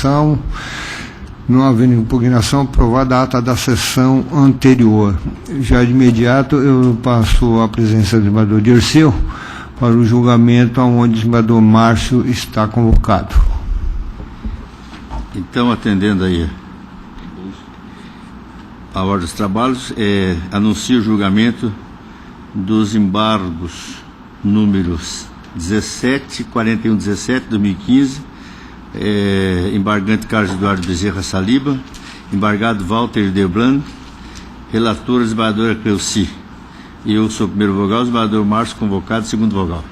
sessão. Não havendo impugnação, aprovada a ata da sessão anterior. Já de imediato eu passo a presença do desembargador Dirceu para o julgamento onde o desembargador Márcio está convocado. Então, atendendo aí a ordem dos trabalhos, anuncio o julgamento dos embargos números 17, 41, 17, 2015, embargante Carlos Eduardo Bezerra Saliba, embargado Walter Deblan, relatora desembargadora Cleuci. Eu sou o primeiro vogal, o desembargador Márcio convocado, segundo vogal.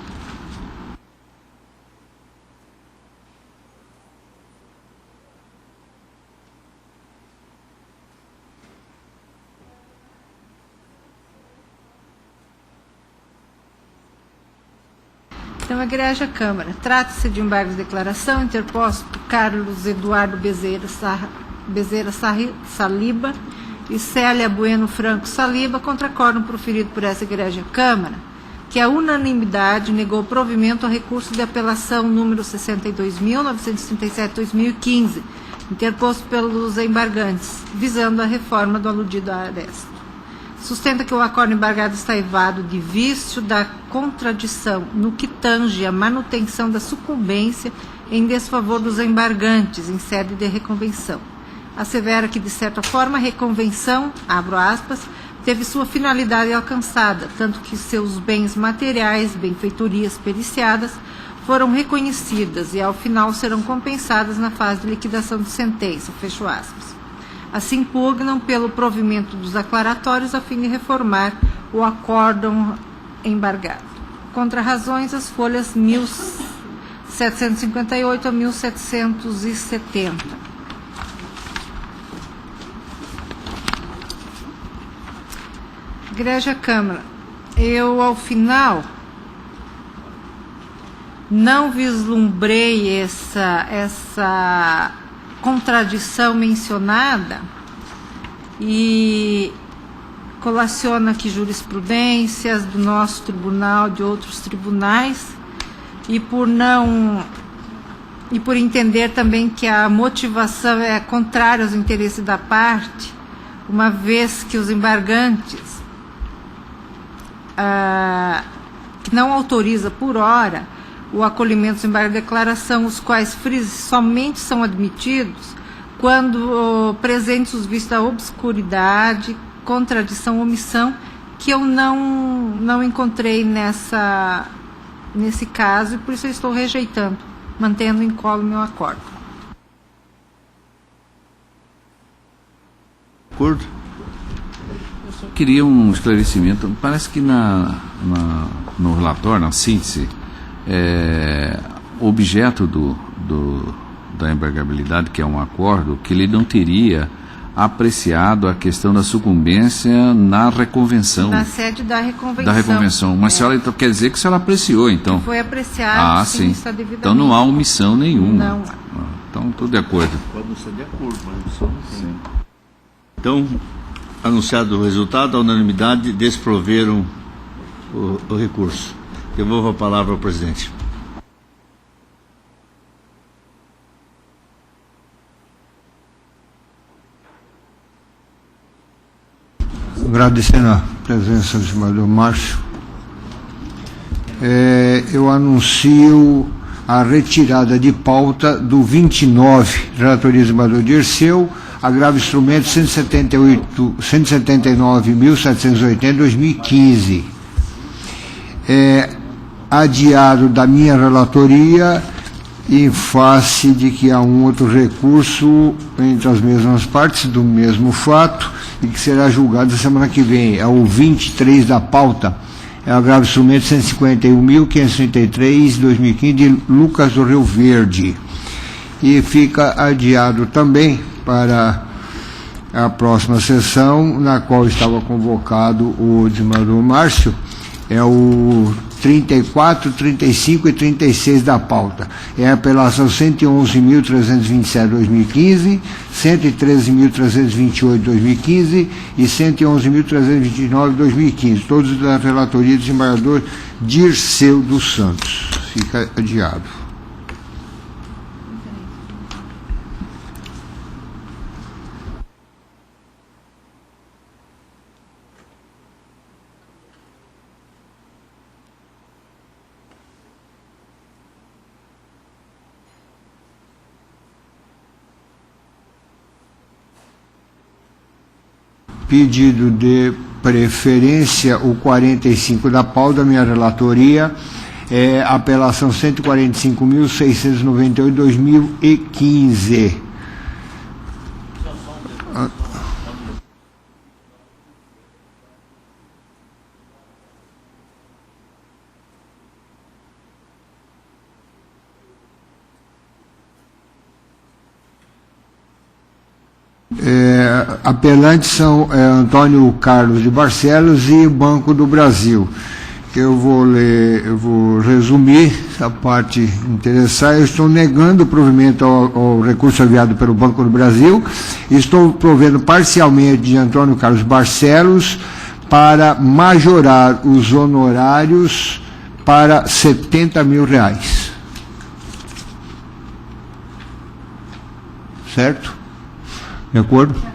Então, a Igreja Câmara. Trata-se de embargo de declaração interposto por Carlos Eduardo Bezerra Saliba e Célia Bueno Franco Saliba contra acórdão proferido por essa Igreja Câmara, que a unanimidade negou provimento ao recurso de apelação número 62.937/2015, interposto pelos embargantes, visando a reforma do aludido aresto. Sustenta que o acórdão embargado está eivado de vício da contradição no que tange a manutenção da sucumbência em desfavor dos embargantes em sede de reconvenção. Assevera que, de certa forma, a reconvenção, abro aspas, teve sua finalidade alcançada, tanto que seus bens materiais, benfeitorias periciadas, foram reconhecidas e, ao final, serão compensadas na fase de liquidação de sentença, fecho aspas. Assim, pugnam pelo provimento dos aclaratórios a fim de reformar o acórdão embargado. Contra razões, as folhas 1758 a 1770. Igreja Câmara, eu, ao final, não vislumbrei essa contradição mencionada e colaciona aqui jurisprudências do nosso tribunal, de outros tribunais, e por entender também que a motivação é contrária aos interesses da parte, uma vez que os embargantes que não autoriza por hora o acolhimento dos embargos de declaração, os quais somente são admitidos quando presentes os vícios da obscuridade, contradição, omissão, que eu não encontrei nesse caso, e por isso eu estou rejeitando, mantendo em colo o meu acordo. Acordo? Eu só queria um esclarecimento. Parece que no relatório, na síntese, o objeto da embargabilidade, que é um acordo, que ele não teria apreciado a questão da sucumbência na reconvenção. Na sede da reconvenção. Da reconvenção. Mas a senhora, então, quer dizer que a senhora apreciou, então? Foi apreciado, sim, está devidamente. Então não há omissão nenhuma. Não. Então, estou de acordo. Pode não ser de acordo, mas omissão não tem. Então, anunciado o resultado, a unanimidade desproveram o recurso. Devolvo a palavra ao presidente. Agradecendo a presença do desembargador Márcio, eu anuncio a retirada de pauta do 29, relatoria do desembargador Dirceu, agravo instrumento 179.780/2015. Adiado da minha relatoria em face de que há um outro recurso entre as mesmas partes do mesmo fato e que será julgado na semana que vem. É o 23 da pauta, é o agravo instrumento 151.533/2015 de Lucas do Rio Verde. E fica adiado também para a próxima sessão, na qual estava convocado o desembargador Márcio, é o 34, 35 e 36 da pauta. É a apelação 111.327/2015, 113.328/2015 e 111.329/2015, todos da relatoria do desembargador Dirceu dos Santos. Fica adiado. pedido de preferência, o 45 da pauta da minha relatoria, apelação 145.698/2015. Apelantes são Antônio Carlos de Barcelos e Banco do Brasil. Eu vou resumir essa parte interessante. Eu estou negando o provimento ao recurso enviado pelo Banco do Brasil. Estou provendo parcialmente de Antônio Carlos Barcelos para majorar os honorários para R$70 mil. Certo? De acordo?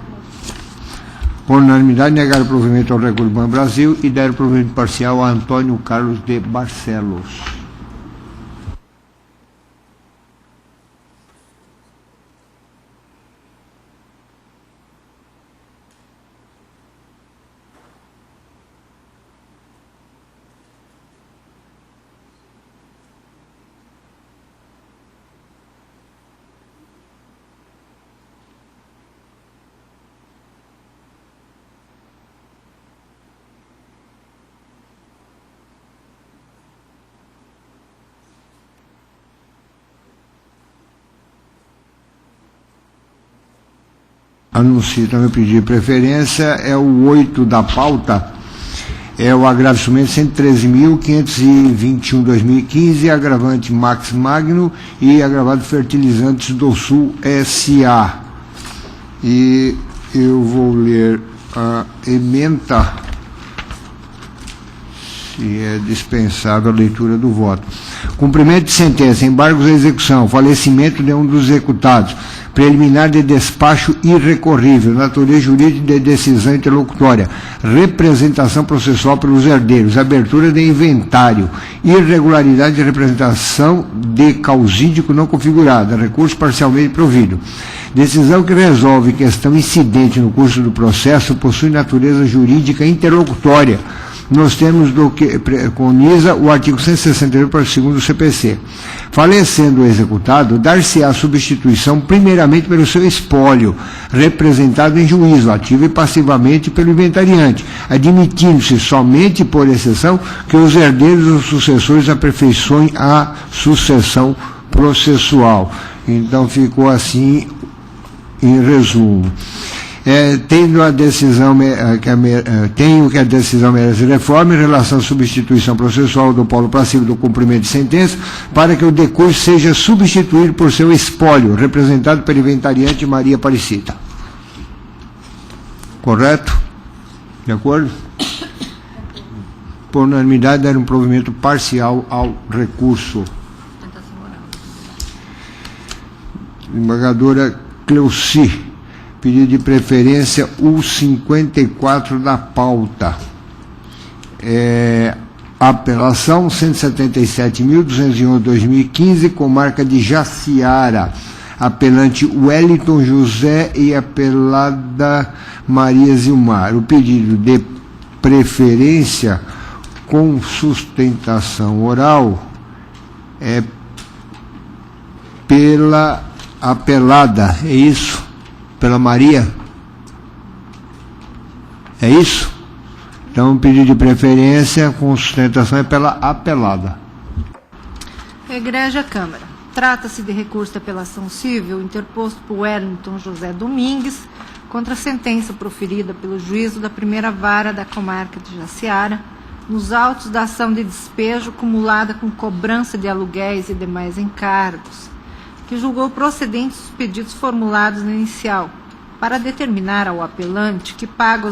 Por unanimidade, negaram o provimento ao recurso do Banco do Brasil e deram provimento parcial a Antônio Carlos de Barcelos. Anuncio também pedido de preferência, é o 8 da pauta, é o agravo instrumento 113.521/2015, agravante Max Magno e agravado Fertilizantes do Sul S.A. E eu vou ler a ementa, se é dispensável a leitura do voto. Cumprimento de sentença, embargos à execução, falecimento de um dos executados, preliminar de despacho irrecorrível, natureza jurídica de decisão interlocutória, representação processual pelos herdeiros, abertura de inventário, irregularidade de representação de causídico não configurada, recurso parcialmente provido. Decisão que resolve questão incidente no curso do processo possui natureza jurídica interlocutória, nos termos do que preconiza o artigo 168, parágrafo 2º do CPC. Falecendo o executado, dar-se-á substituição primeiramente pelo seu espólio, representado em juízo, ativo e passivamente pelo inventariante, admitindo-se somente por exceção que os herdeiros ou sucessores aperfeiçoem a sucessão processual. Então ficou assim em resumo. Tenho que a decisão merece reforma em relação à substituição processual do polo passivo do cumprimento de sentença, para que o decurso seja substituído por seu espólio, representado pelo inventariante Maria Aparecida. Correto? De acordo? Por unanimidade, dar um provimento parcial ao recurso. Embargadora Cleuci. Pedido de preferência, o 54 da pauta. Apelação 177.211/2015, com marca de Jaciara. Apelante Wellington José e apelada Maria Zilmar. O pedido de preferência com sustentação oral é pela apelada, é isso? Pela Maria? É isso? Então, o pedido de preferência com sustentação é pela apelada. Egrégia Câmara. Trata-se de recurso de apelação civil interposto por Wellington José Domingues contra a sentença proferida pelo juízo da primeira vara da comarca de Jaciara nos autos da ação de despejo acumulada com cobrança de aluguéis e demais encargos, que julgou procedentes os pedidos formulados na inicial, para determinar ao apelante que pague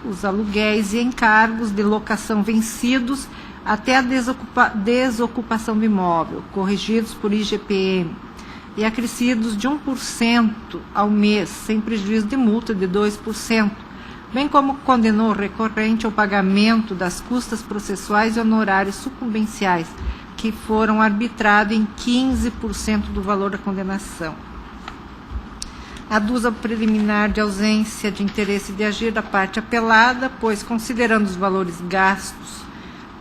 os aluguéis e encargos de locação vencidos até a desocupação do imóvel, corrigidos por IGPM, e acrescidos de 1% ao mês, sem prejuízo de multa de 2%, bem como condenou o recorrente ao pagamento das custas processuais e honorários sucumbenciais, que foram arbitrados em 15% do valor da condenação. Aduza preliminar de ausência de interesse de agir da parte apelada, pois, considerando os valores gastos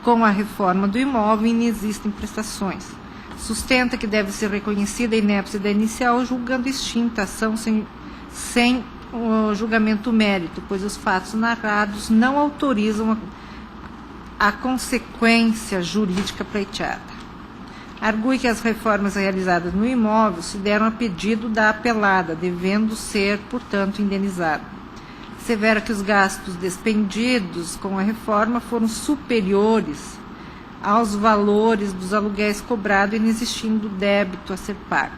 com a reforma do imóvel, inexistem prestações. Sustenta que deve ser reconhecida a inépcia da inicial, julgando extinta a ação sem o julgamento mérito, pois os fatos narrados não autorizam a consequência jurídica pleiteada. Argue que as reformas realizadas no imóvel se deram a pedido da apelada, devendo ser, portanto, indenizada. Assevera que os gastos despendidos com a reforma foram superiores aos valores dos aluguéis cobrados, inexistindo débito a ser pago.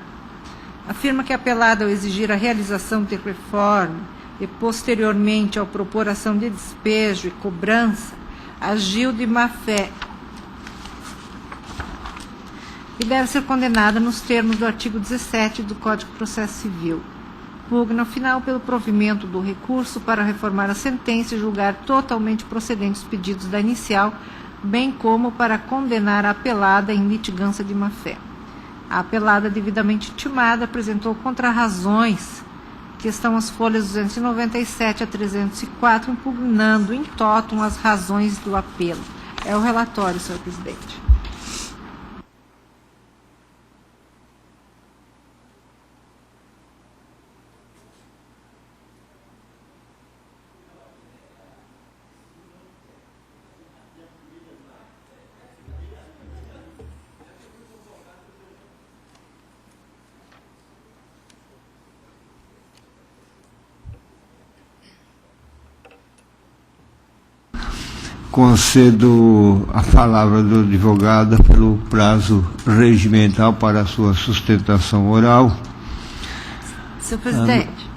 Afirma que a apelada, ao exigir a realização de reforma e, posteriormente, ao propor ação de despejo e cobrança, agiu de má-fé e deve ser condenada nos termos do artigo 17 do Código de Processo Civil. Pugna, ao final, pelo provimento do recurso para reformar a sentença e julgar totalmente procedentes os pedidos da inicial, bem como para condenar a apelada em litigância de má-fé. A apelada, devidamente intimada, apresentou contrarrazões, que estão as folhas 297 a 304, impugnando in totum as razões do apelo. É o relatório, senhor presidente. Concedo a palavra do advogado pelo prazo regimental para a sua sustentação oral. Senhor presidente,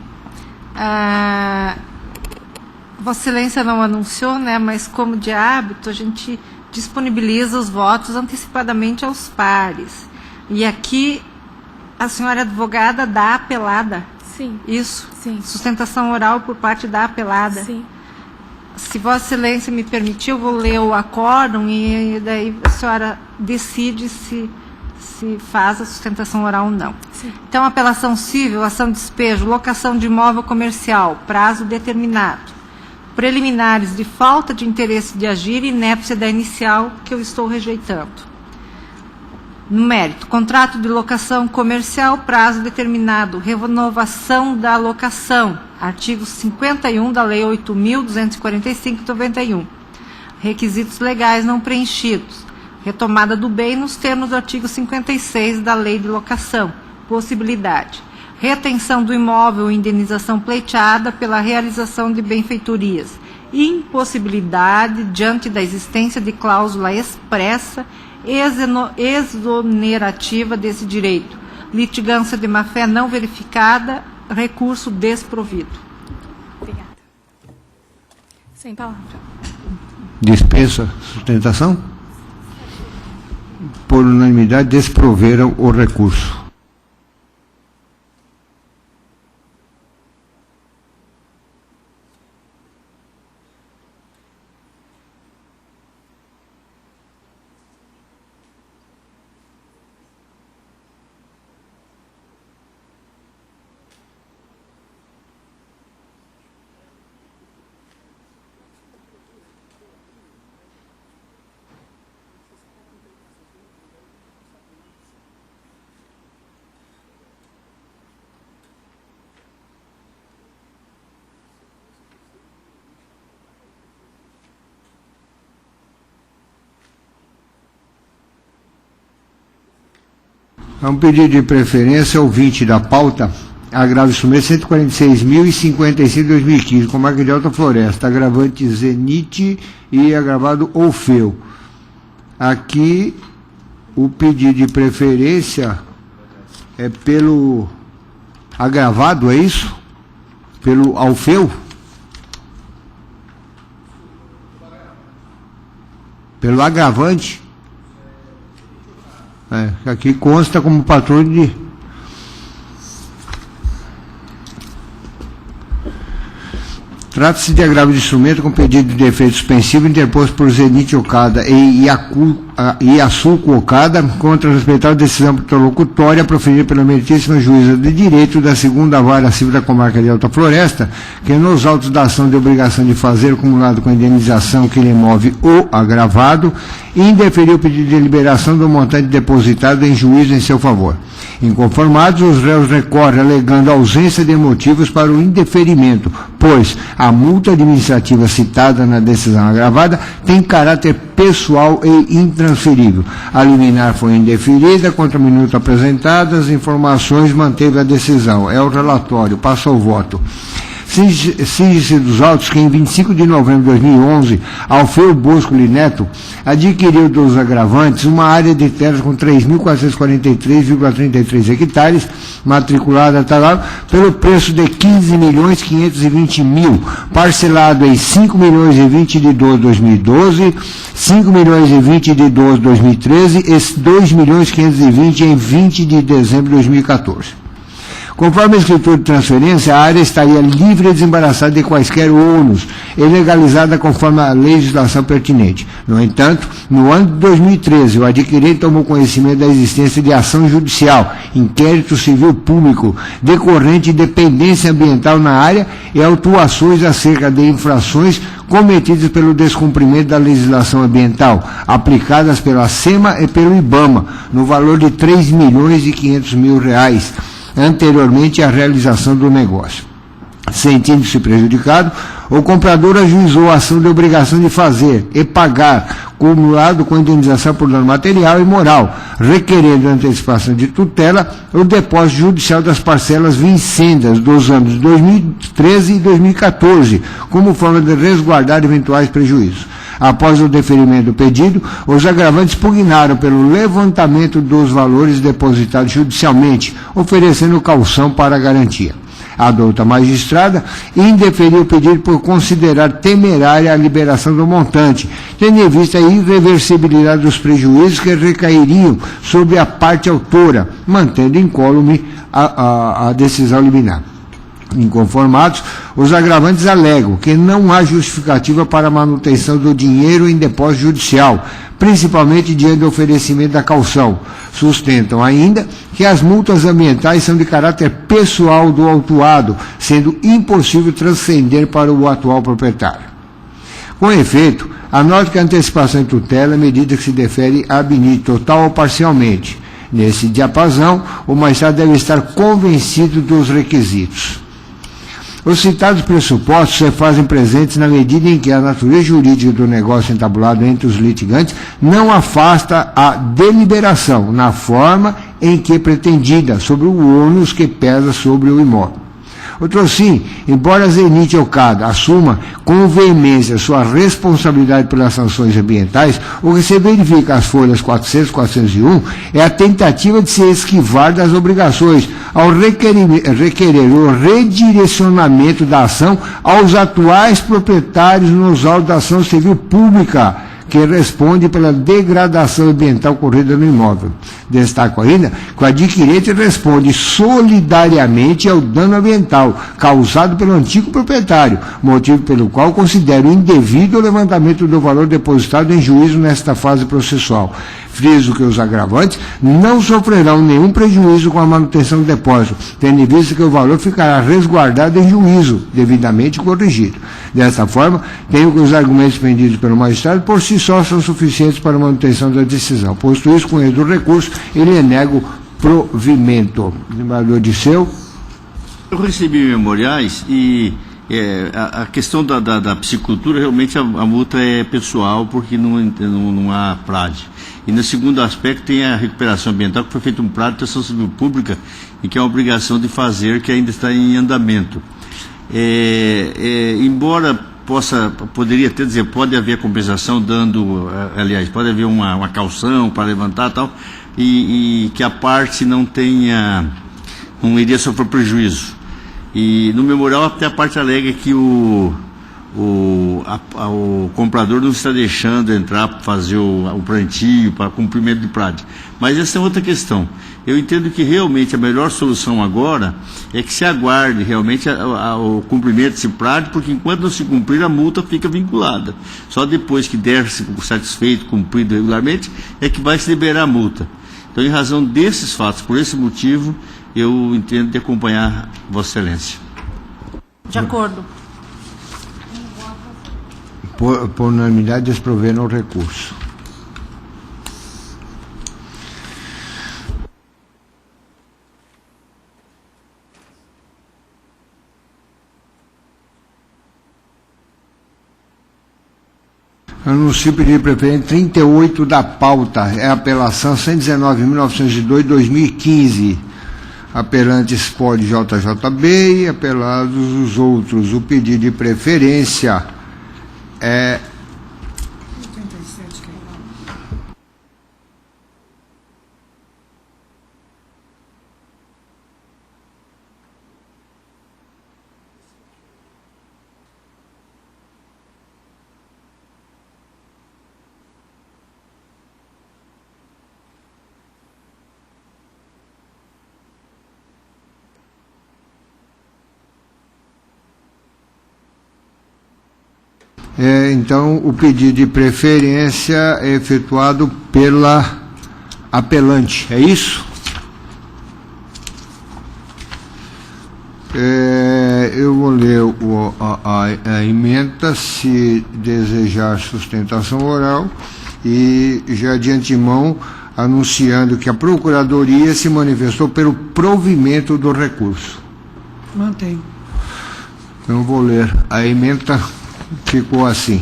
Vossa Excelência não anunciou, né, mas como de hábito, a gente disponibiliza os votos antecipadamente aos pares. E aqui, a senhora advogada dá apelada. Sim. Isso? Sim. Sustentação oral por parte da apelada. Sim. Se Vossa Excelência me permitir, eu vou ler o acórdão e daí a senhora decide se faz a sustentação oral ou não. Sim. Então, apelação civil, ação de despejo, locação de imóvel comercial, prazo determinado. Preliminares de falta de interesse de agir e inépcia da inicial, que eu estou rejeitando. No mérito, contrato de locação comercial, prazo determinado, renovação da locação, artigo 51 da Lei 8.245/91. Requisitos legais não preenchidos, retomada do bem nos termos do artigo 56 da Lei de Locação, possibilidade, retenção do imóvel e indenização pleiteada pela realização de benfeitorias, impossibilidade diante da existência de cláusula expressa exonerativa desse direito, litigância de má-fé não verificada, recurso desprovido. Obrigada. Sem palavra. Dispensa sustentação? Por unanimidade, desproveram o recurso. É um pedido de preferência, ouvinte da pauta, agravo instrumento 146.055/2015, com marca de Alta Floresta, agravante Zenit e agravado Orfeu. Aqui, o pedido de preferência é pelo agravado, é isso? Pelo Orfeu? Pelo agravante? Aqui consta como patrão de... Trata-se de agravo de instrumento com pedido de efeito suspensivo interposto por Zenit Okada e e a sulcocada contra a respeitada decisão interlocutória proferida pela meritíssima juíza de direito da 2ª Vara Civil da Comarca de Alta Floresta, que nos autos da ação de obrigação de fazer, acumulado com a indenização que lhe move o agravado, indeferiu o pedido de liberação do montante depositado em juízo em seu favor. Inconformados, os réus recorrem alegando ausência de motivos para o indeferimento, pois a multa administrativa citada na decisão agravada tem caráter pessoal e intransferível. A liminar foi indeferida, contra o minuto apresentado, as informações manteve a decisão. É o relatório, passa ao voto. Cinge-se dos autos que em 25 de novembro de 2011, Alfeu Boscoli Neto adquiriu dos agravantes uma área de terras com 3.443,33 hectares, matriculada pelo preço de 15.520.000, parcelado em 5.020.000 de 12 de 2012, 5.020.000 de 12 de 2013 e 2.520.000 em 20 de dezembro de 2014. Conforme a escritura de transferência, a área estaria livre e desembaraçada de quaisquer ônus e legalizada conforme a legislação pertinente. No entanto, no ano de 2013, o adquirente tomou conhecimento da existência de ação judicial, inquérito civil público, decorrente de dependência ambiental na área e autuações acerca de infrações cometidas pelo descumprimento da legislação ambiental, aplicadas pela SEMA e pelo IBAMA, no valor de R$3.500.000, anteriormente à realização do negócio. Sentindo-se prejudicado, o comprador ajuizou a ação de obrigação de fazer e pagar, acumulado com indenização por dano material e moral, requerendo antecipação de tutela o depósito judicial das parcelas vincendas dos anos 2013 e 2014, como forma de resguardar eventuais prejuízos. Após o deferimento do pedido, os agravantes pugnaram pelo levantamento dos valores depositados judicialmente, oferecendo caução para a garantia. A douta magistrada indeferiu o pedido por considerar temerária a liberação do montante, tendo em vista a irreversibilidade dos prejuízos que recairiam sobre a parte autora, mantendo incólume a decisão liminar. Inconformados, os agravantes alegam que não há justificativa para a manutenção do dinheiro em depósito judicial, principalmente diante do oferecimento da caução. Sustentam ainda que as multas ambientais são de caráter pessoal do autuado, sendo impossível transcender para o atual proprietário. Com efeito, anote que a antecipação em tutela é medida que se defere ab initio, total ou parcialmente. Nesse diapasão, o magistrado deve estar convencido dos requisitos. Os citados pressupostos se fazem presentes na medida em que a natureza jurídica do negócio entabulado entre os litigantes não afasta a deliberação na forma em que é pretendida, sobre o ônus que pesa sobre o imóvel. Outro sim, embora Zenit Okada assuma com veemência sua responsabilidade pelas sanções ambientais, o que se verifica às folhas 400 e 401 é a tentativa de se esquivar das obrigações ao requerer o redirecionamento da ação aos atuais proprietários nos autos da ação civil pública, que responde pela degradação ambiental ocorrida no imóvel. Destaco ainda que o adquirente responde solidariamente ao dano ambiental causado pelo antigo proprietário, motivo pelo qual considero indevido o levantamento do valor depositado em juízo nesta fase processual. Friso que os agravantes não sofrerão nenhum prejuízo com a manutenção do depósito, tendo em vista que o valor ficará resguardado em juízo, devidamente corrigido. Desta forma, tenho que os argumentos pendidos pelo magistrado por si só são suficientes para a manutenção da decisão. Posto isso, com do recurso, ele nego provimento. Desembargador Disseu. Eu recebi memoriais e a questão da piscicultura, realmente a multa é pessoal, porque não há PRAD. E no segundo aspecto tem a recuperação ambiental, que foi feito um PRAD de ação civil pública e que é uma obrigação de fazer, que ainda está em andamento. Embora poderia até dizer, pode haver compensação aliás, pode haver uma caução para levantar tal, e que a parte não iria sofrer prejuízo. E no memorial até a parte alega que o o comprador não está deixando entrar para fazer o plantio, para cumprimento de PRAD. Mas essa é outra questão. Eu entendo que realmente a melhor solução agora é que se aguarde realmente o cumprimento desse PRAD, porque enquanto não se cumprir, a multa fica vinculada. Só depois que der-se satisfeito, cumprido regularmente, é que vai se liberar a multa. Então, em razão desses fatos, por esse motivo, eu entendo de acompanhar Vossa Excelência. De acordo. Por unanimidade, eles proveram o recurso. Anuncio o pedido de preferência 38 da pauta. É a apelação 119.902/2015. Apelantes pode JJB e apelados os outros. O pedido de preferência é então, o pedido de preferência é efetuado pela apelante, é isso? Eu vou ler a ementa, se desejar sustentação oral, e já de antemão anunciando que a Procuradoria se manifestou pelo provimento do recurso. Mantém. Então, eu vou ler a ementa. Ficou assim: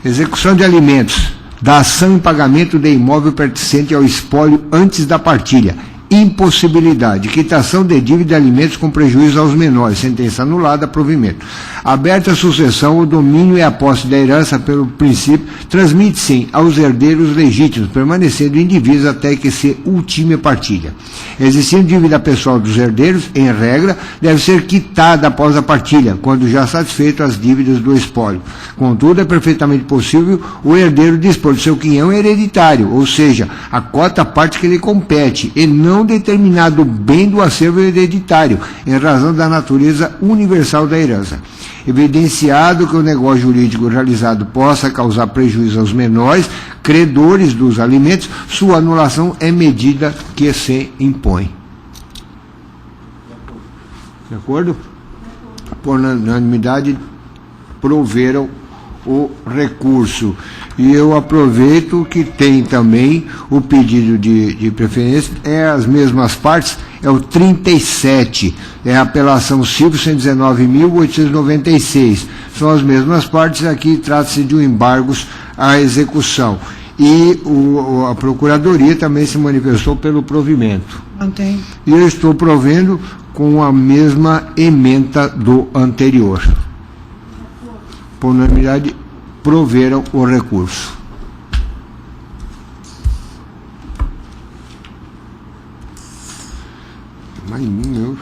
execução de alimentos da ação em pagamento de imóvel pertencente ao espólio antes da partilha, impossibilidade, quitação de dívida de alimentos com prejuízo aos menores, sentença anulada, provimento. Aberta a sucessão, o domínio e a posse da herança pelo princípio transmite-se aos herdeiros legítimos, permanecendo indivíduos até que se ultime a partilha. Existindo dívida pessoal dos herdeiros, em regra, deve ser quitada após a partilha, quando já satisfeito as dívidas do espólio. Contudo, é perfeitamente possível o herdeiro dispor do seu quinhão hereditário, ou seja, a cota parte que lhe compete, e não determinado bem do acervo hereditário, em razão da natureza universal da herança. Evidenciado que o negócio jurídico realizado possa causar prejuízo aos menores, credores dos alimentos, sua anulação é medida que se impõe. De acordo? Por unanimidade, proveram o recurso. E eu aproveito que tem também o pedido de preferência, as mesmas partes, é o 37, é a apelação civil 119.896. São as mesmas partes, aqui trata-se de um embargos à execução. E a Procuradoria também se manifestou pelo provimento. Mantém. E eu estou provendo com a mesma ementa do anterior. Por unanimidade, proveram o recurso. Mais €1.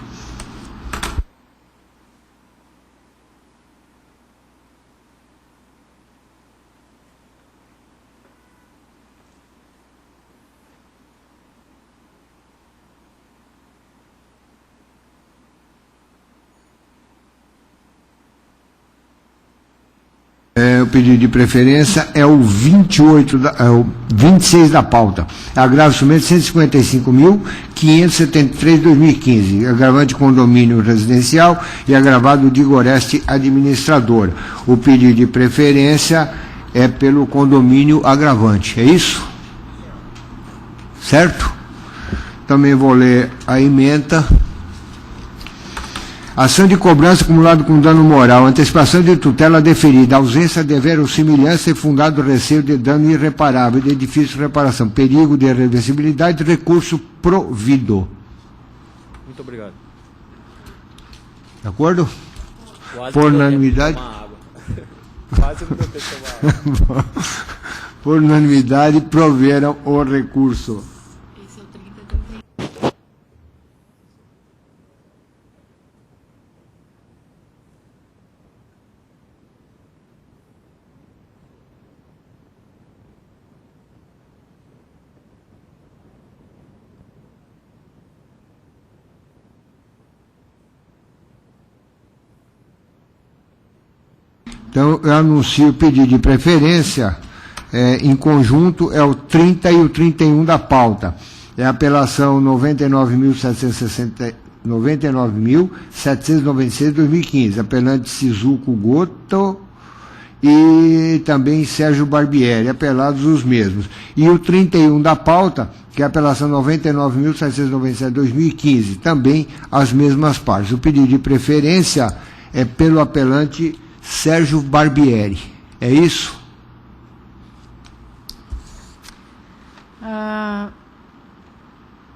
O pedido de preferência é o 26 da pauta. Agravo somente 155.573/2015. Agravante condomínio residencial e agravado de Goreste administrador. O pedido de preferência é pelo condomínio agravante. É isso? Certo? Também vou ler a ementa. Ação de cobrança acumulada com dano moral, antecipação de tutela deferida, ausência de verossimilhança e fundado receio de dano irreparável, de difícil reparação, perigo de irreversibilidade, recurso provido. Muito obrigado. De acordo? Quase Por unanimidade. Quase que eu tomar água. Por unanimidade, proveram o recurso. Então, eu anuncio o pedido de preferência, em conjunto, é o 30 e o 31 da pauta. É a apelação 99.796/2015, apelante Shizuko Goto e também Sérgio Barbieri, apelados os mesmos. E o 31 da pauta, que é a apelação 99.797/2015, também as mesmas partes. O pedido de preferência é pelo apelante Sérgio Barbieri. É isso?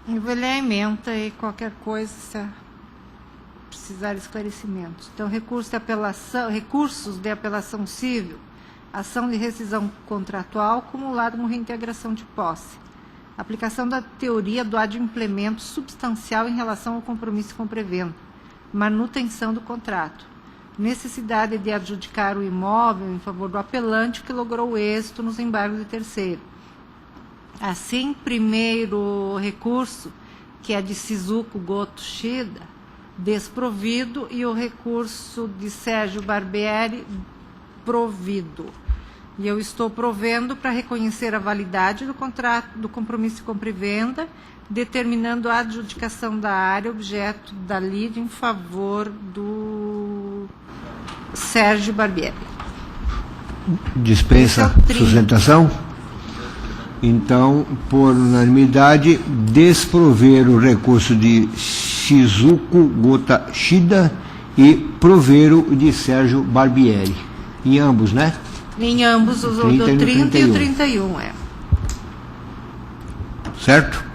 Eu vou ler a ementa e qualquer coisa, se precisar de esclarecimentos. Então, recursos de apelação civil, ação de rescisão contratual, acumulado com reintegração de posse. Aplicação da teoria do adimplemento substancial em relação ao compromisso com prevenda. Manutenção do contrato. Necessidade de adjudicar o imóvel em favor do apelante que logrou êxito nos embargos de terceiro. Assim, primeiro recurso, que é de Shizuko Goto Shida, desprovido, e o recurso de Sérgio Barbieri, provido. E eu estou provendo para reconhecer a validade do contrato, do compromisso de compra e venda, determinando a adjudicação da área objeto da lide em favor do Sérgio Barbieri. Dispensa sustentação? Então, por unanimidade, desprover o recurso de Shizuko Goto Shida e prover o de Sérgio Barbieri. Em ambos, né? Em ambos, o do 30 e o 31, Certo?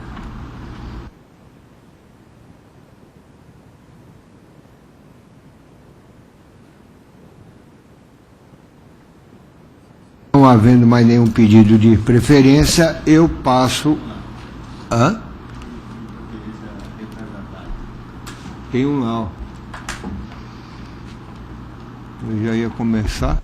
Não havendo mais nenhum pedido de preferência, eu passo... Tem um lá, ó. Eu já ia começar.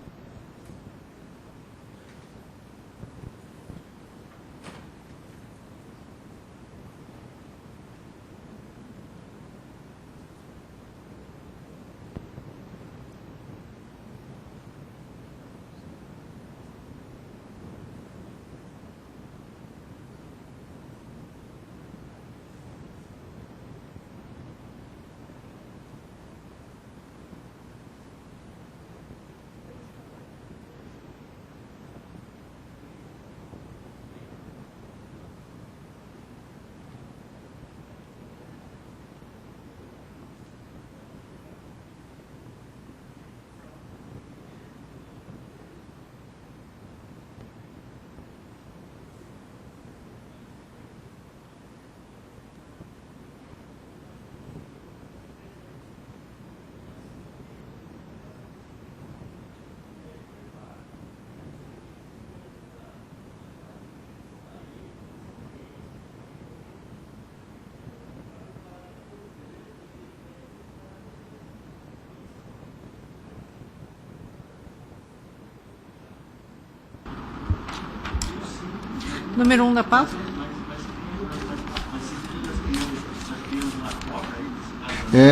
Número 1 da pauta?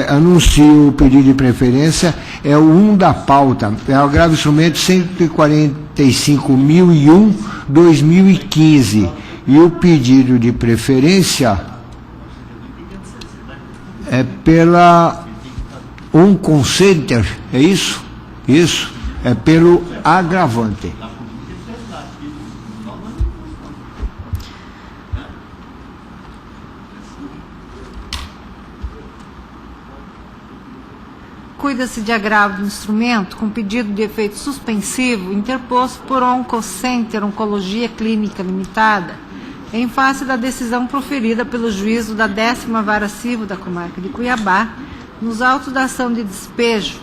Anuncio o pedido de preferência, é o 1 da pauta, é o agravo instrumento 145.001/2015. E o pedido de preferência é pela Unconsenter, é isso? Isso, é pelo agravante. Cuida-se de agravo do instrumento com pedido de efeito suspensivo interposto por Oncocenter Oncologia Clínica Limitada, em face da decisão proferida pelo juízo da 10ª Vara Civil da Comarca de Cuiabá, nos autos da ação de despejo,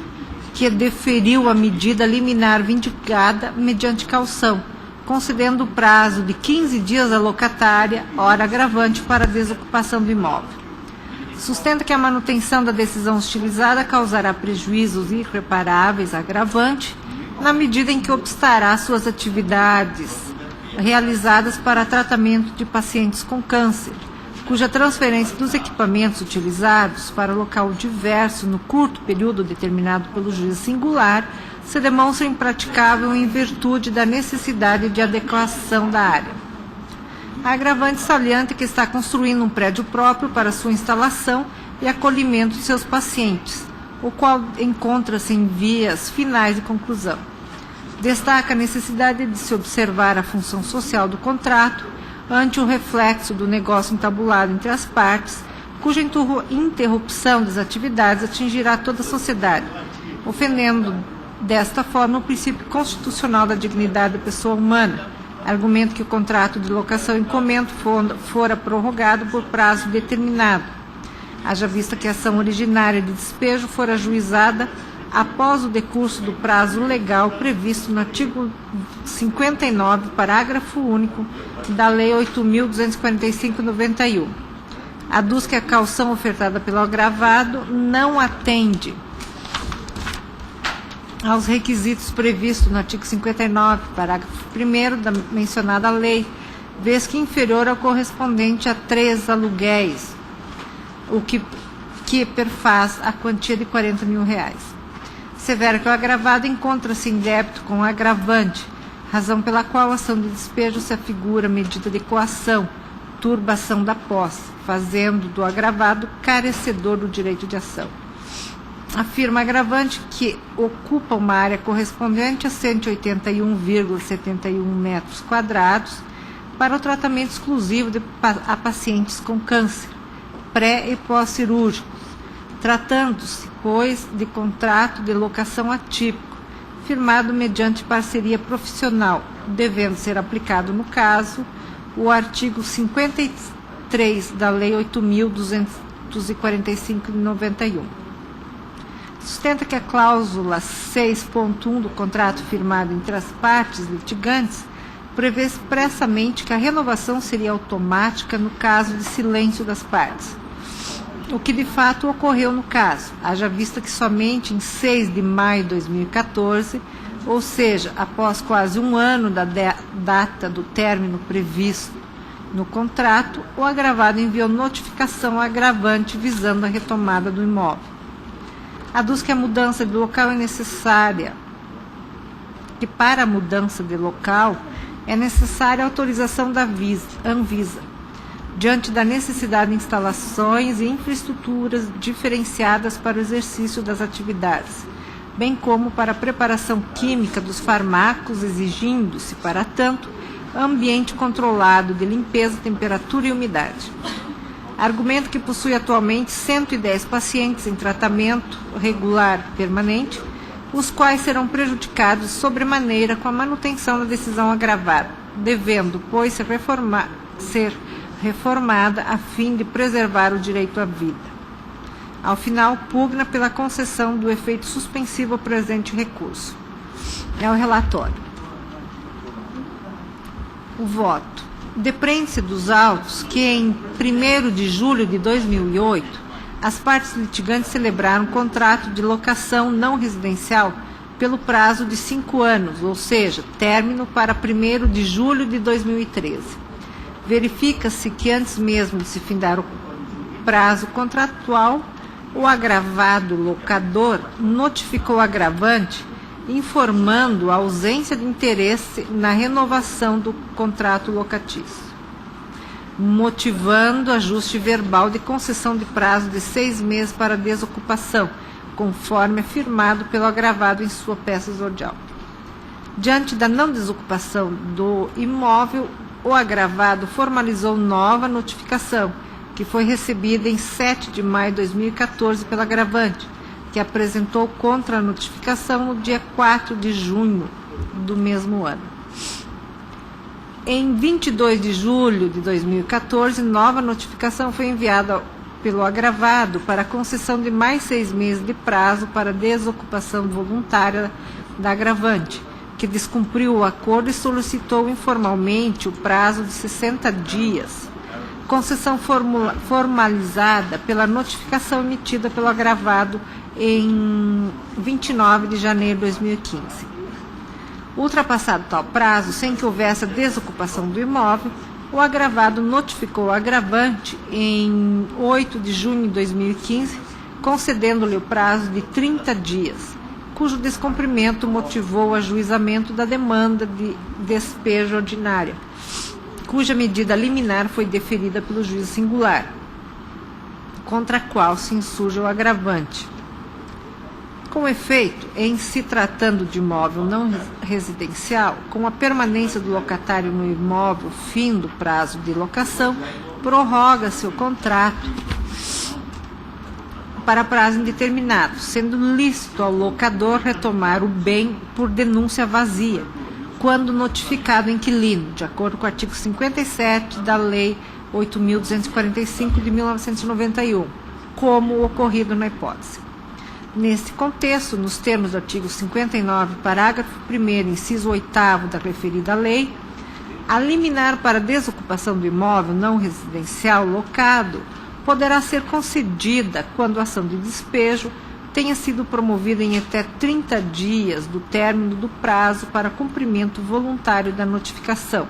que deferiu a medida liminar vindicada mediante caução, concedendo o prazo de 15 dias à locatária, hora agravante, para a desocupação do imóvel. Sustenta que a manutenção da decisão hostilizada causará prejuízos irreparáveis à agravante, na medida em que obstará suas atividades realizadas para tratamento de pacientes com câncer, cuja transferência dos equipamentos utilizados para local diverso no curto período determinado pelo juiz singular se demonstra impraticável em virtude da necessidade de adequação da área. A agravante salienta que está construindo um prédio próprio para sua instalação e acolhimento de seus pacientes, o qual encontra-se em vias finais de conclusão. Destaca a necessidade de se observar a função social do contrato ante o reflexo do negócio entabulado entre as partes, cuja interrupção das atividades atingirá toda a sociedade, ofendendo desta forma o princípio constitucional da dignidade da pessoa humana, argumento que o contrato de locação em comento fora prorrogado por prazo determinado, haja vista que a ação originária de despejo fora ajuizada após o decurso do prazo legal previsto no artigo 59, parágrafo único da Lei 8.245/91. Aduz que a caução ofertada pelo agravado não atende aos requisitos previstos no artigo 59, parágrafo 1º da mencionada lei, vez que inferior ao correspondente a 3 aluguéis, o que perfaz a quantia de R$40 mil. Severa que o agravado encontra-se em débito com o agravante, razão pela qual a ação de despejo se afigura medida de coação, turbação da posse, fazendo do agravado carecedor do direito de ação. Afirma agravante que ocupa uma área correspondente a 181,71 metros quadrados para o tratamento exclusivo a pacientes com câncer, pré e pós-cirúrgicos, tratando-se, pois, de contrato de locação atípico, firmado mediante parceria profissional, devendo ser aplicado, no caso, o artigo 53 da Lei 8.245/91. Sustenta que a cláusula 6.1 do contrato firmado entre as partes litigantes prevê expressamente que a renovação seria automática no caso de silêncio das partes, o que de fato ocorreu no caso, haja vista que somente em 6 de maio de 2014, ou seja, após quase um ano da data do término previsto no contrato, o agravado enviou notificação ao agravante visando a retomada do imóvel. Aduz que a mudança de local é necessária, que para a mudança de local é necessária a autorização da Anvisa, diante da necessidade de instalações e infraestruturas diferenciadas para o exercício das atividades, bem como para a preparação química dos fármacos, exigindo-se, para tanto, ambiente controlado de limpeza, temperatura e umidade. Argumento que possui atualmente 110 pacientes em tratamento regular permanente, os quais serão prejudicados sobremaneira com a manutenção da decisão agravada, devendo, pois, ser reformada a fim de preservar o direito à vida. Ao final, pugna pela concessão do efeito suspensivo ao presente recurso. É o relatório. O voto. Depreende-se dos autos que, em 1º de julho de 2008, as partes litigantes celebraram um contrato de locação não residencial pelo prazo de 5 anos, ou seja, término para 1º de julho de 2013. Verifica-se que antes mesmo de se findar o prazo contratual, o agravado locador notificou o agravante informando a ausência de interesse na renovação do contrato locatício, motivando ajuste verbal de concessão de prazo de 6 meses para desocupação, conforme afirmado pelo agravado em sua peça exordial. Diante da não desocupação do imóvel, o agravado formalizou nova notificação, que foi recebida em 7 de maio de 2014 pelo agravante, que apresentou contra a notificação no dia 4 de junho do mesmo ano. Em 22 de julho de 2014, nova notificação foi enviada pelo agravado para a concessão de mais 6 meses de prazo para desocupação voluntária da agravante, que descumpriu o acordo e solicitou informalmente o prazo de 60 dias. Concessão formalizada pela notificação emitida pelo agravado em 29 de janeiro de 2015. Ultrapassado tal prazo, sem que houvesse a desocupação do imóvel, o agravado notificou o agravante em 8 de junho de 2015, concedendo-lhe o prazo de 30 dias, cujo descumprimento motivou o ajuizamento da demanda de despejo ordinária, cuja medida liminar foi deferida pelo juízo singular, contra a qual se insurge o agravante. Com efeito, em se tratando de imóvel não residencial, com a permanência do locatário no imóvel fim do prazo de locação, prorroga-se o contrato para prazo indeterminado, sendo lícito ao locador retomar o bem por denúncia vazia, quando notificado o inquilino, de acordo com o artigo 57 da Lei 8.245 de 1991, como ocorrido na hipótese. Nesse contexto, nos termos do artigo 59, parágrafo 1º, inciso 8º da referida lei, a liminar para desocupação do imóvel não residencial locado poderá ser concedida quando a ação de despejo tenha sido promovida em até 30 dias do término do prazo para cumprimento voluntário da notificação,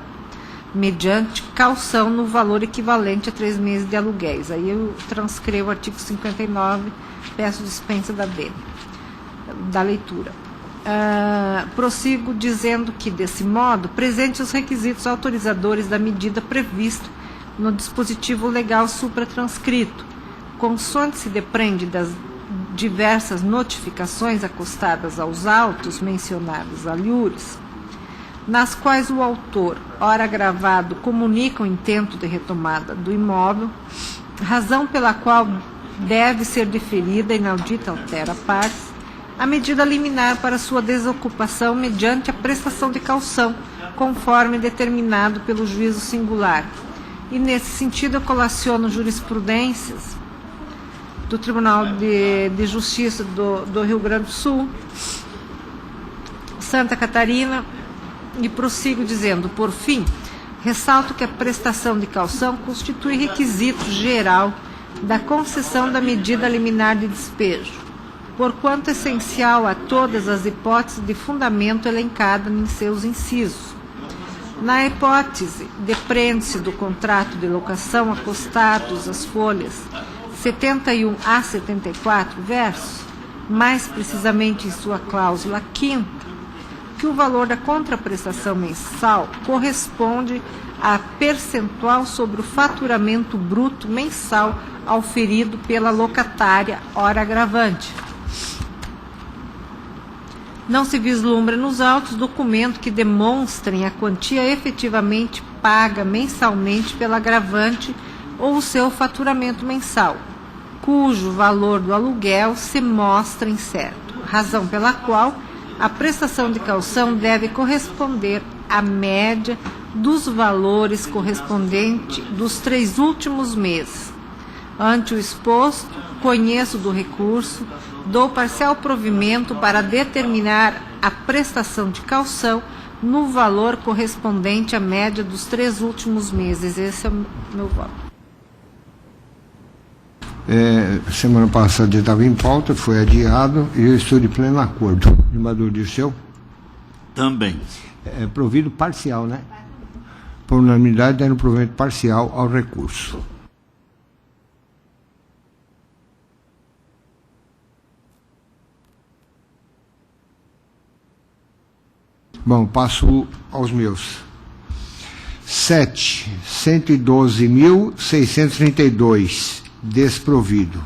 mediante caução no valor equivalente a 3 meses de aluguéis. Aí eu transcrevo o artigo 59, peço dispensa da leitura. Prossigo dizendo que, desse modo, presente os requisitos autorizadores da medida prevista no dispositivo legal supratranscrito, consoante se depreende das diversas notificações acostadas aos autos mencionados alhures, nas quais o autor, ora gravado, comunica o intento de retomada do imóvel, razão pela qual deve ser deferida inaudita altera partes, a medida liminar para sua desocupação mediante a prestação de caução, conforme determinado pelo juízo singular. E, nesse sentido, eu colaciono jurisprudências do Tribunal de Justiça do Rio Grande do Sul, Santa Catarina, e prossigo dizendo, por fim, ressalto que a prestação de caução constitui requisito geral da concessão da medida liminar de despejo, porquanto essencial a todas as hipóteses de fundamento elencada em seus incisos. Na hipótese, depreende-se do contrato de locação acostados às folhas 71 a 74, versos, mais precisamente em sua cláusula 5ª, que o valor da contraprestação mensal corresponde a percentual sobre o faturamento bruto mensal auferido pela locatária, ora agravante. Não se vislumbra nos autos documento que demonstrem a quantia efetivamente paga mensalmente pela agravante ou o seu faturamento mensal, cujo valor do aluguel se mostra incerto, razão pela qual a prestação de caução deve corresponder à média dos valores correspondentes dos 3 últimos meses. Ante o exposto, conheço do recurso, dou parcial provimento para determinar a prestação de caução no valor correspondente à média dos 3 últimos meses. Esse é o meu voto. Semana passada estava em pauta, foi adiado e eu estou de pleno acordo. Desembargador Dirceu? Também. Provido parcial, né? Por unanimidade, dando provimento parcial ao recurso. Bom, passo aos meus. 7, 112.632, desprovido.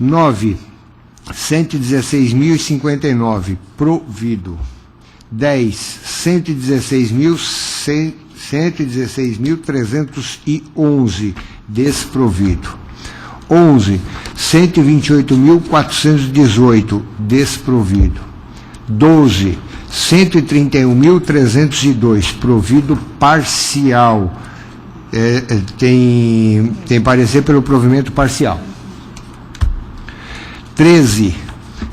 9, 116.059, provido. 10, 116.311, desprovido. 11, 128.418, desprovido. 12, 131.302, provido parcial. Tem parecer pelo provimento parcial. 13,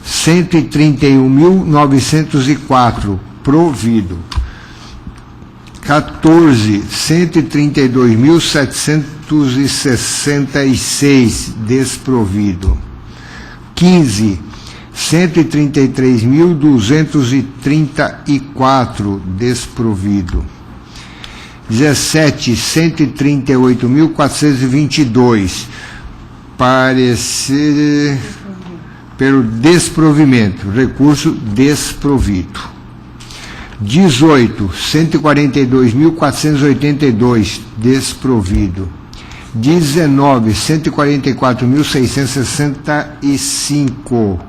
131.904, provido. 14, 132.766, desprovido. 15, 133.234, desprovido. 17.138.422, parecer pelo desprovimento, recurso desprovido. 18, 142.482, desprovido. 19, 144.665,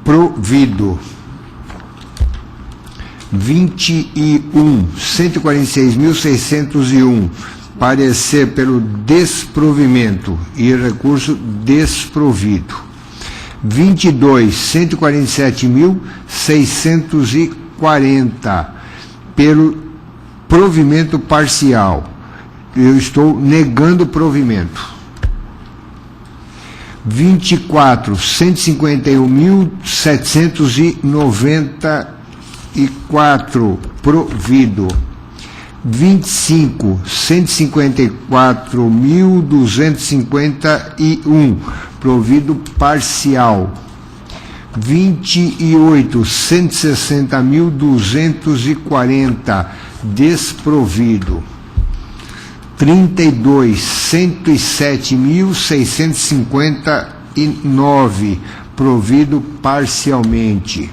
provido. 21, 146.601, parecer pelo desprovimento e recurso desprovido. 22, 147.640, pelo provimento parcial. Eu estou negando provimento. 24, 151.794, provido. 25, 154.251, provido parcial. 28, 160.240, desprovido. 32, 107.659, provido parcialmente.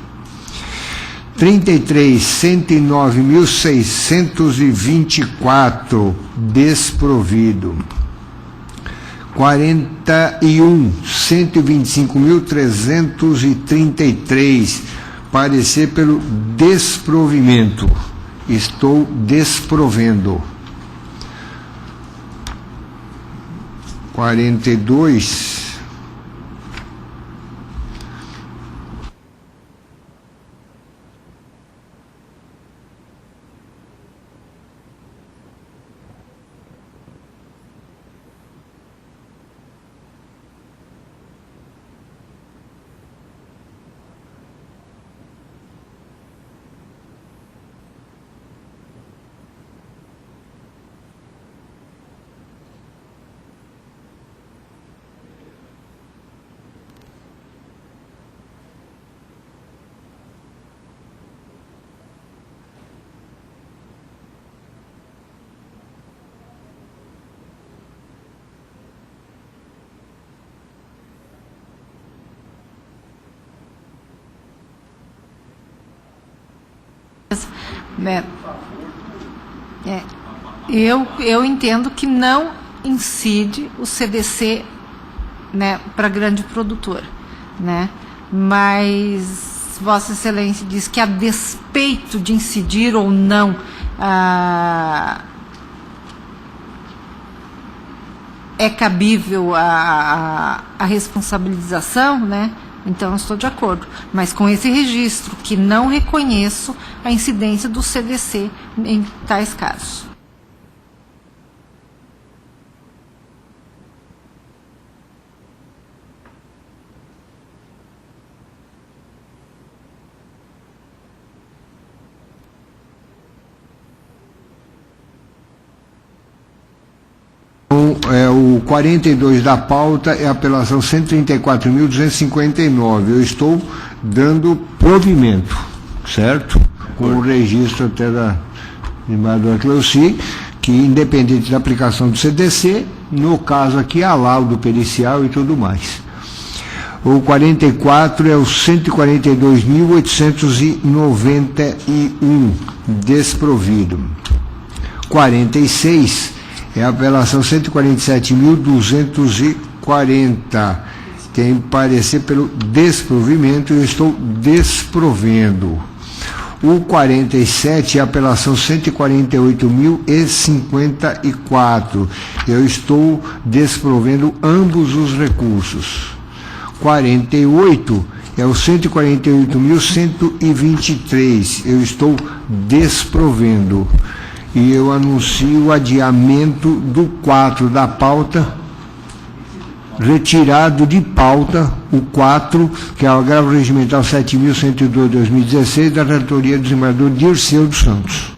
33, 109.624, desprovido. 41, 125.333, parecer pelo desprovimento. Estou desprovendo. 42, eu entendo que não incide o CDC, né, para grande produtor, né? Mas Vossa Excelência diz que, a despeito de incidir ou não é cabível a responsabilização, né? Então, eu estou de acordo. Mas com esse registro, que não reconheço a incidência do CDC em tais casos. O 42 da pauta é a apelação 134.259. Eu estou dando provimento, certo? Com o registro até da desembargadora Cleuci, que independente da aplicação do CDC, no caso aqui há laudo pericial e tudo mais. O 44 é o 142.891, desprovido. 46 é a apelação 147.240. Tem parecer pelo desprovimento, eu estou desprovendo. O 47 é a apelação 148.054. Eu estou desprovendo ambos os recursos. 48 é o 148.123. Eu estou desprovendo. E eu anuncio o adiamento do 4 da pauta, retirado de pauta o 4, que é o agravo regimental 7.102/2016, da relatoria do desembargador Dirceu dos Santos.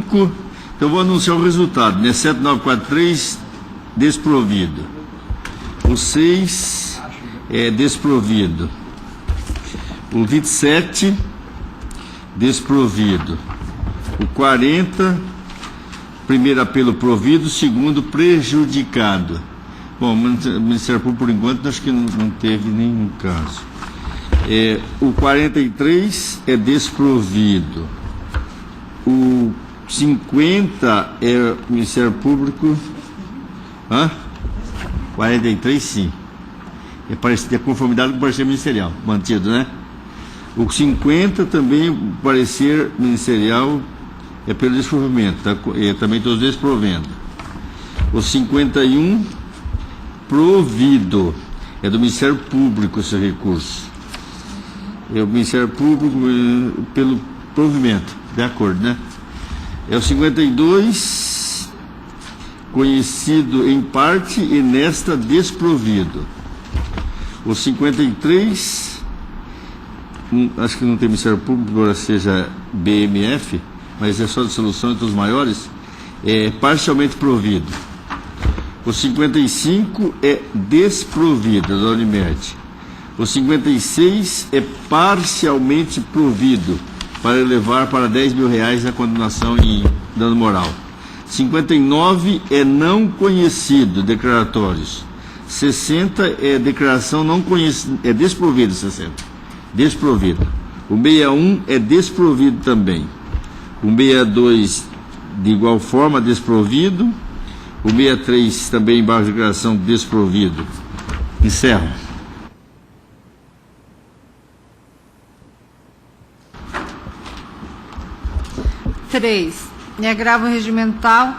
5, eu vou anunciar o resultado, né? 7943, desprovido. O 6 é desprovido. O 27, desprovido. O 40, primeiro apelo provido, segundo prejudicado. Bom, o Ministério Público, por enquanto, acho que não teve nenhum caso. O 43 é desprovido. O 50 é Ministério Público. 43, sim. É conformidade com o parecer ministerial, mantido, né? O 50 também, parecer ministerial, é pelo desprovimento, tá? Também estou desprovendo. O 51, provido. É do Ministério Público esse recurso. É o Ministério Público pelo provimento, de acordo, né? É o 52, conhecido em parte e nesta desprovido. O 53, acho que não tem Ministério Público, embora seja BMF, mas é só de solução entre os maiores, é parcialmente provido. O 55 é desprovido, da Unimed. O 56 é parcialmente provido, para elevar para R$10.000 a condenação em dano moral. 59 é não conhecido, declaratórios. 60 é declaração não conhecida, é desprovido, 60. Desprovido. O 61 é desprovido também. O 62, de igual forma, desprovido. O 63 também embaixo de declaração desprovido. Encerro. Em agravo regimental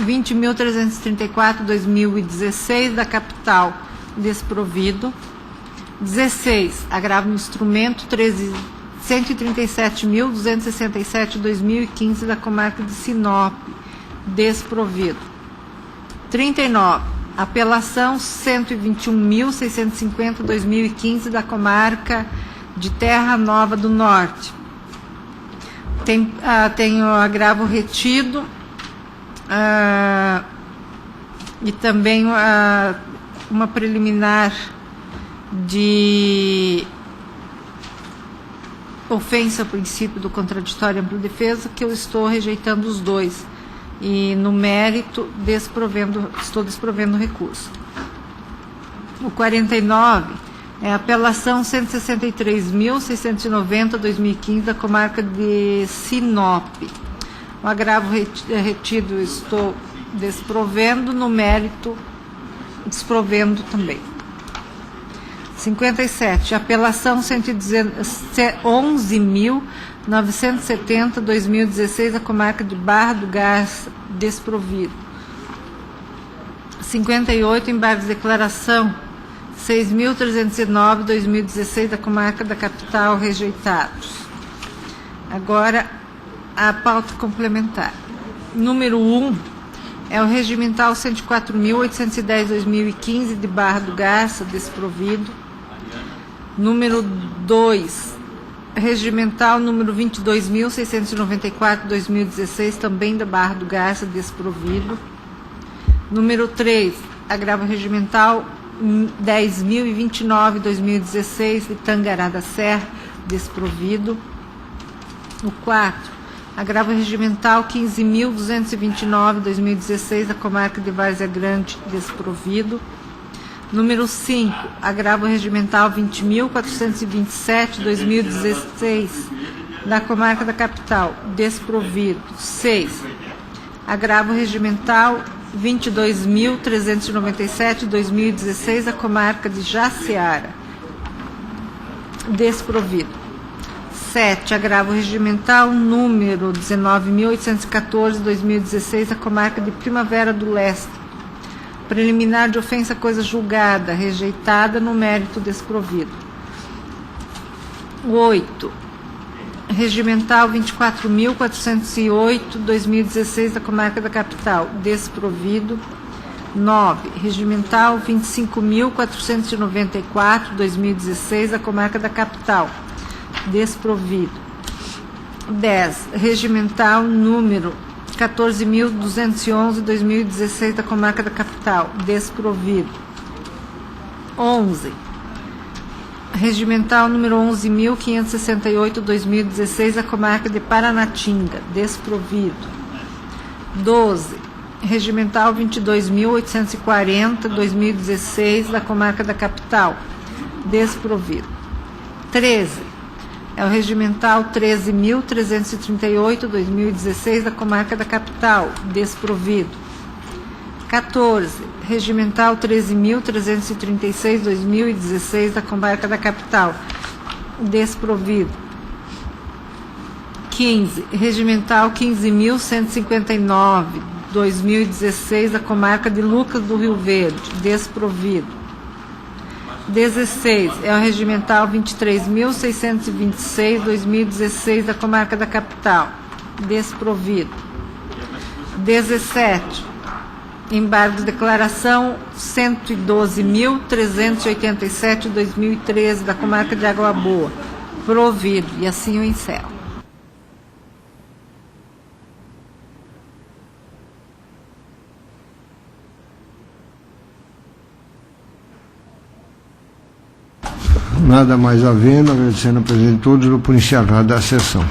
20.334/2016 da capital, desprovido. 16, agravo no instrumento 137.267/2015 da comarca de Sinop, desprovido. 39, apelação 121.650/2015 da comarca de Terra Nova do Norte. Tem o agravo retido e também uma preliminar de ofensa ao princípio do contraditório e ampla defesa, que eu estou rejeitando os dois. E no mérito, estou desprovendo o recurso. O 49 é a apelação 163.690/2015 da comarca de Sinop. O agravo retido estou desprovendo, no mérito desprovendo também. 57, apelação 11.970/2016 da comarca de Barra do Garça, desprovido. 58, embargos de declaração 6.309/2016 da comarca da capital, rejeitados. Agora, a pauta complementar. Número 1 é o regimental 104.810/2015 de Barra do Garça, desprovido. Número 2, regimental número 22.694/2016, também da Barra do Garça, desprovido. Número 3, agravo regimental 10.029/2016 de Tangará da Serra, desprovido. O 4, agravo regimental 15.229/2016 da comarca de Várzea Grande, desprovido. Número 5, agravo regimental 20.427/2016 da comarca da capital, desprovido. 6, agravo regimental 22.397/2016 da comarca de Jaciara, desprovido. 7, agravo regimental número 19.814/2016 da comarca de Primavera do Leste, preliminar de ofensa coisa julgada, rejeitada, no mérito, desprovido. 8, regimental 24.408/2016 da comarca da capital, desprovido. 9, regimental 25.494/2016 da comarca da capital, desprovido. 10, regimental número 14.211, 2016, da comarca da capital, desprovido. 11. Regimental número 11.568, 2016, da comarca de Paranatinga, desprovido. 12. Regimental 22.840, 2016, da comarca da capital, desprovido. 13. É o regimental 13.338, 2016, da comarca da capital, desprovido. 14. Regimental 13.336, 2016, da comarca da capital, desprovido. 15. Regimental 15.159, 2016, da comarca de Lucas do Rio Verde, desprovido. 16. É o regimental 23.626, 2016, da comarca da capital, desprovido. 17. Embargo de declaração 112.387, 2013, da comarca de Água Boa, provido. E assim eu encerro. Nada mais havendo, agradecendo a presença de todos, por encerrada a sessão.